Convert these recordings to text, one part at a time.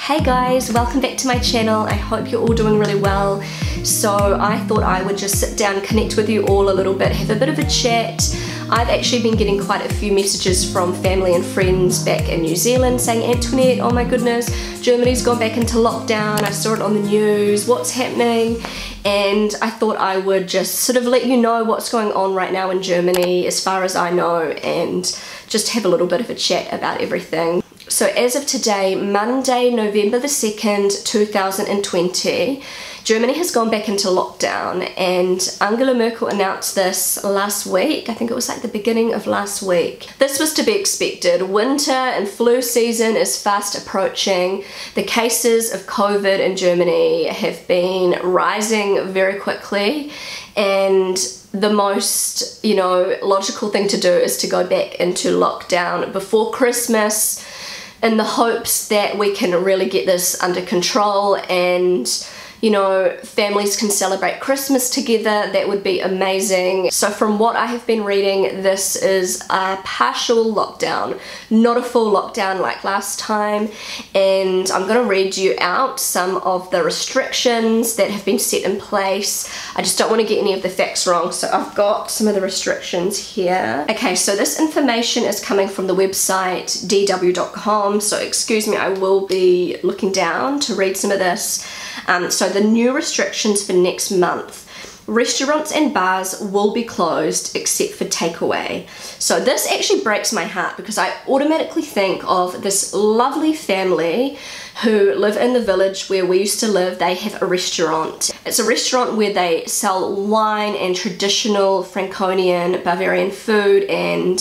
Hey guys, welcome back to my channel. I hope you're all doing really well. So I thought I would just sit down, connect with you all a little bit, have a bit of a chat. I've actually been getting quite a few messages from family and friends back in New Zealand saying, Antoinette, oh my goodness, Germany's gone back into lockdown, I saw it on the news, what's happening? And I thought I would just sort of let you know what's going on right now in Germany as far as I know, and just have a little bit of a chat about everything. So as of today, Monday, November the 2nd, 2020, Germany has gone back into lockdown, and Angela Merkel announced this last week. I think it was like the beginning of last week. This was to be expected. Winter and flu season is fast approaching. The cases of COVID in Germany have been rising very quickly, and the most, logical thing to do is to go back into lockdown before Christmas, in the hopes that we can really get this under control and families can celebrate Christmas together. That would be amazing. So from what I have been reading, this is a partial lockdown, not a full lockdown like last time. And I'm going to read you out some of the restrictions that have been set in place. I just don't want to get any of the facts wrong, so I've got some of the restrictions here. Okay, so this information is coming from the website dw.com, so excuse me, I will be looking down to read some of this. So the new restrictions for next month. Restaurants and bars will be closed except for takeaway. So this actually breaks my heart because I automatically think of this lovely family who live in the village where we used to live. They have a restaurant. It's a restaurant where they sell wine and traditional Franconian Bavarian food, and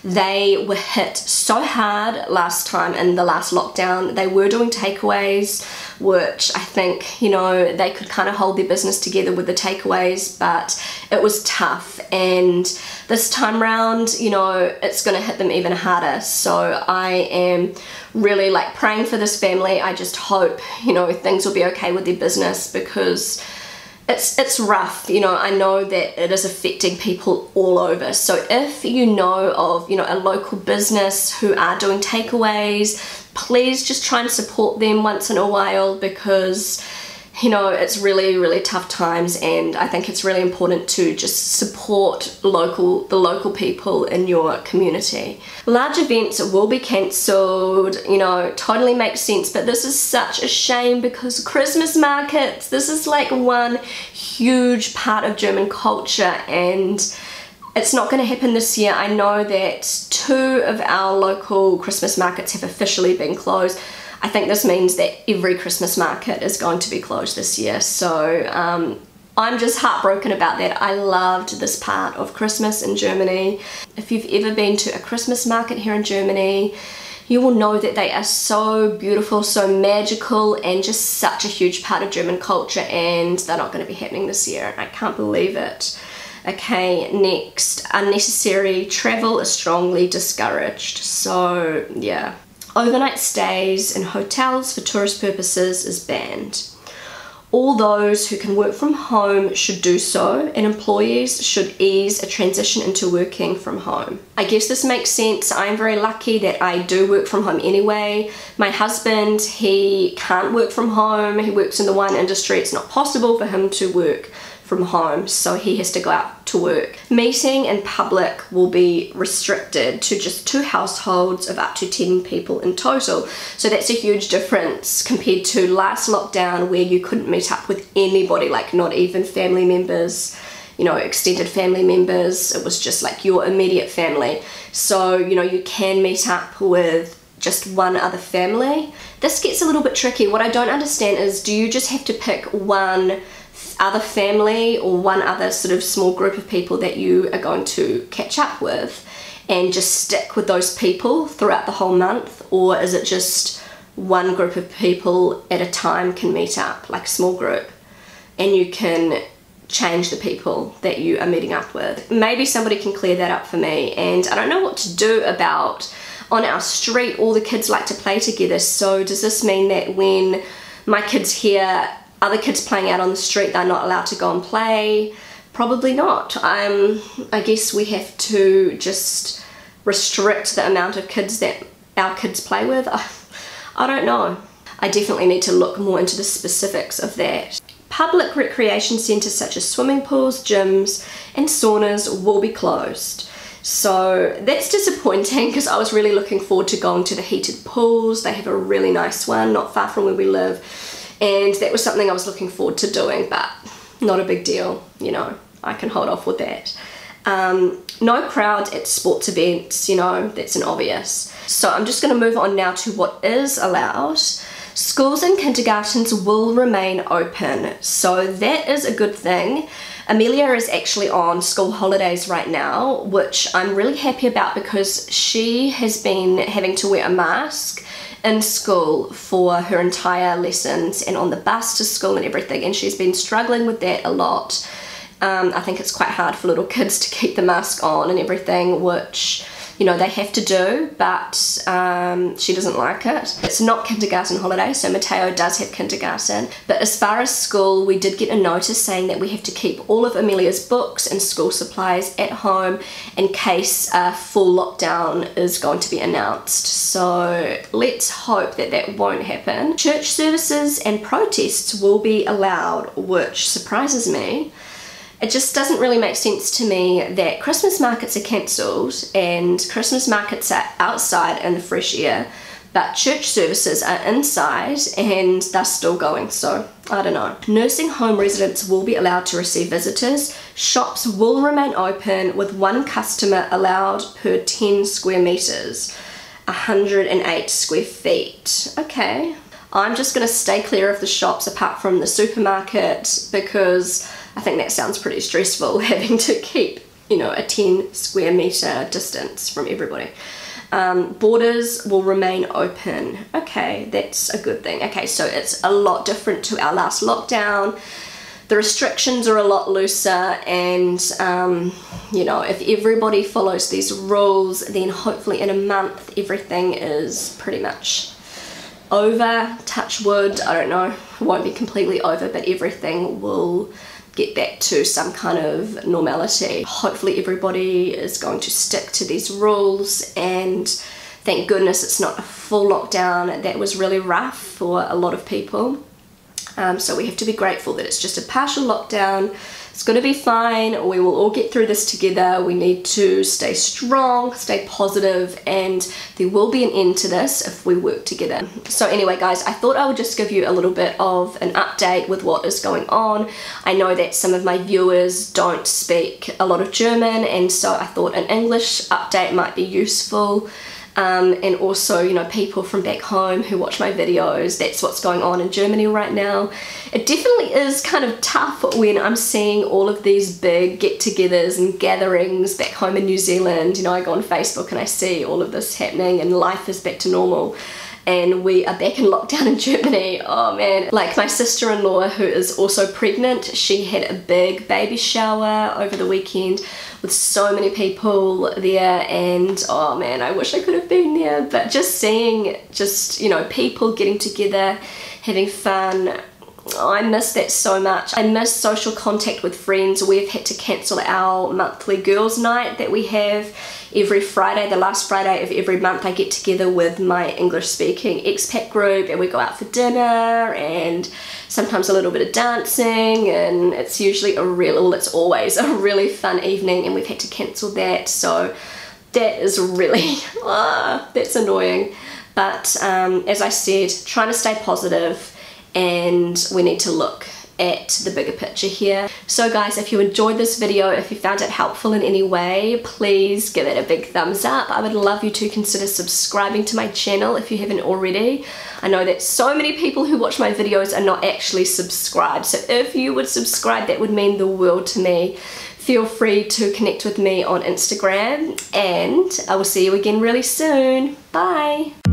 they were hit so hard last time in the last lockdown. They were doing takeaways, which I think, they could kind of hold their business together with the takeaways, but it was tough. And this time round, it's going to hit them even harder. So I am really praying for this family. I just hope, things will be okay with their business, because it's rough. I know that it is affecting people all over. So if you know of, a local business who are doing takeaways, please just try and support them once in a while, because it's really tough times, and I think it's really important to just support the local people in your community. Large events will be cancelled, totally makes sense, but this is such a shame because Christmas markets, this is like one huge part of German culture, and it's not going to happen this year. I know that 2 of our local Christmas markets have officially been closed. I think this means that every Christmas market is going to be closed this year. So I'm just heartbroken about that. I loved this part of Christmas in Germany. If you've ever been to a Christmas market here in Germany, you will know that they are so beautiful, so magical, and just such a huge part of German culture, and they're not going to be happening this year. I can't believe it. Okay, next, unnecessary travel is strongly discouraged. So yeah, overnight stays in hotels for tourist purposes is banned. All those who can work from home should do so, and employees should ease a transition into working from home. I guess this makes sense. I'm very lucky that I do work from home anyway. My husband, he can't work from home. He works in the wine industry. It's not possible for him to work from home, so he has to go out to work. Meeting in public will be restricted to just 2 households of up to 10 people in total. So that's a huge difference compared to last lockdown, where you couldn't meet up with anybody, not even family members, extended family members. It was just your immediate family. So, you can meet up with just one other family. This gets a little bit tricky. What I don't understand is, do you just have to pick one other family or one other sort of small group of people that you are going to catch up with and just stick with those people throughout the whole month? Or is it just one group of people at a time can meet up, like a small group, and you can change the people that you are meeting up with? Maybe somebody can clear that up for me. And I don't know what to do about, on our street, all the kids like to play together. So does this mean that when my kids hear other kids playing out on the street, they're not allowed to go and play? Probably not. I guess we have to just restrict the amount of kids that our kids play with. I don't know. I definitely need to look more into the specifics of that. Public recreation centres such as swimming pools, gyms and saunas will be closed. So that's disappointing because I was really looking forward to going to the heated pools. They have a really nice one not far from where we live, and that was something I was looking forward to doing, but not a big deal, you know, I can hold off with that. No crowds at sports events, you know, that's an obvious. So I'm just going to move on now to what is allowed. Schools and kindergartens will remain open, so that is a good thing. Amelia is actually on school holidays right now, which I'm really happy about because she has been having to wear a mask in school for her entire lessons and on the bus to school and everything, and she's been struggling with that a lot. I think it's quite hard for little kids to keep the mask on and everything, which, you know, they have to do, but she doesn't like it. It's not kindergarten holiday, so Mateo does have kindergarten, but as far as school, we did get a notice saying that we have to keep all of Amelia's books and school supplies at home in case a full lockdown is going to be announced. So let's hope that that won't happen. Church services and protests will be allowed, which surprises me. It just doesn't really make sense to me that Christmas markets are cancelled and Christmas markets are outside in the fresh air, but church services are inside and they're still going, so I don't know. Nursing home residents will be allowed to receive visitors. Shops will remain open with one customer allowed per 10 square meters, 108 square feet. Okay, I'm just going to stay clear of the shops apart from the supermarket because I think that sounds pretty stressful, having to keep, you know, a 10 square meter distance from everybody. Borders will remain open. Okay, that's a good thing. Okay, so it's a lot different to our last lockdown. The restrictions are a lot looser, and you know, if everybody follows these rules, then hopefully in a month everything is pretty much over. Touch wood, I don't know, it won't be completely over, but everything will get back to some kind of normality. Hopefully everybody is going to stick to these rules, and thank goodness it's not a full lockdown. That was really rough for a lot of people. So we have to be grateful that it's just a partial lockdown. It's going to be fine. We will all get through this together. We need to stay strong, stay positive, and there will be an end to this if we work together. So anyway, guys, I thought I would just give you a little bit of an update with what is going on. I know that some of my viewers don't speak a lot of German, and so I thought an English update might be useful. And also, you know, people from back home who watch my videos, that's what's going on in Germany right now. It definitely is kind of tough when I'm seeing all of these big get-togethers and gatherings back home in New Zealand. You know, I go on Facebook and I see all of this happening and life is back to normal. And we are back in lockdown in Germany. Oh man. Like my sister-in-law, who is also pregnant, she had a big baby shower over the weekend with so many people there, and oh man, I wish I could have been there. But just seeing, you know, people getting together, having fun, oh, I miss that so much. I miss social contact with friends. We've had to cancel our monthly girls' night that we have every Friday. The last Friday of every month I get together with my English speaking expat group and we go out for dinner and sometimes a little bit of dancing, and it's usually it's always a really fun evening, and we've had to cancel that. So that is really, that's annoying. But as I said, trying to stay positive, and we need to look at the bigger picture here. So guys, if you enjoyed this video, if you found it helpful in any way, please give it a big thumbs up. I would love you to consider subscribing to my channel if you haven't already. I know that so many people who watch my videos are not actually subscribed, so if you would subscribe, that would mean the world to me. Feel free to connect with me on Instagram, and I will see you again really soon. Bye!